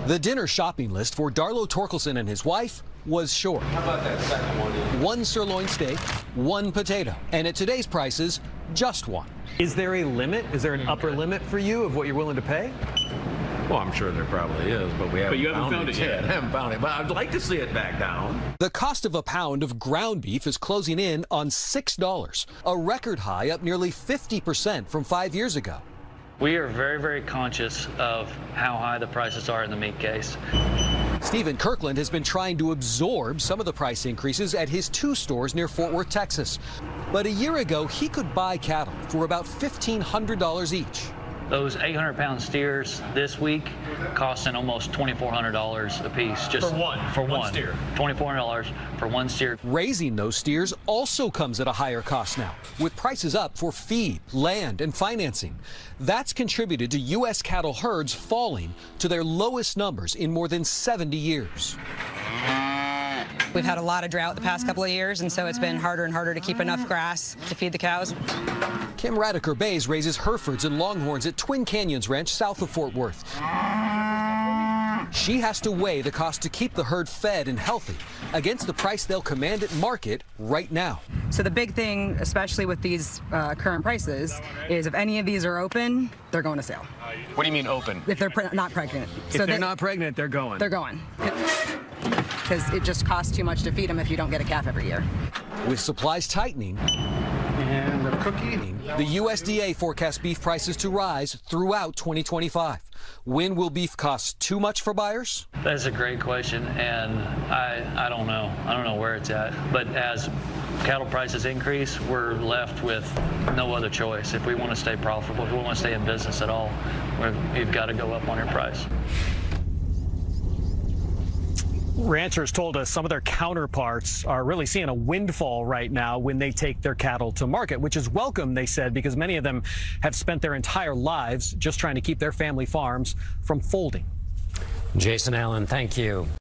The dinner shopping list for Darlo Torkelson and his wife was short. How about that second one? One sirloin steak, one potato, and at today's prices, just one. Is there a limit? Is there an upper limit for you of what you're willing to pay? Well, I'm sure there probably is, but we haven't, found it yet. I haven't found it, but I'd like to see it back down. The cost of a pound of ground beef is closing in on $6, a record high, up nearly 50% from 5 years ago. We are very, very conscious of how high the prices are in the meat case. Stephen Kirkland has been trying to absorb some of the price increases at his 2 stores near Fort Worth, Texas. But a year ago, he could buy cattle for about $1,500 each. Those 800-pound steers this week costing almost $2,400 a piece. Just For one steer. $2,400 for one steer. Raising those steers also comes at a higher cost now, with prices up for feed, land, and financing. That's contributed to U.S. cattle herds falling to their lowest numbers in more than 70 years. We've had a lot of drought the past couple of years, and so it's been harder and harder to keep enough grass to feed the cows. Kim Radiker Bays raises Herefords and Longhorns at Twin Canyons Ranch south of Fort Worth. She has to weigh the cost to keep the herd fed and healthy against the price they'll command at market right now. So the big thing, especially with these current prices, is if any of these are open, they're going to sale. What do you mean open? If they're not pregnant. If they're not pregnant, they're going. They're going. Because it just costs too much to feed them if you don't get a calf every year. With supplies tightening, And a cookie. the USDA forecasts beef prices to rise throughout 2025. When will beef cost too much for buyers? That's a great question, and I don't know. I don't know where it's at. But as cattle prices increase, we're left with no other choice. If we want to stay profitable, if we want to stay in business at all, we've got to go up on your price. Ranchers told us some of their counterparts are really seeing a windfall right now when they take their cattle to market, which is welcome, they said, because many of them have spent their entire lives just trying to keep their family farms from folding. Jason Allen, thank you.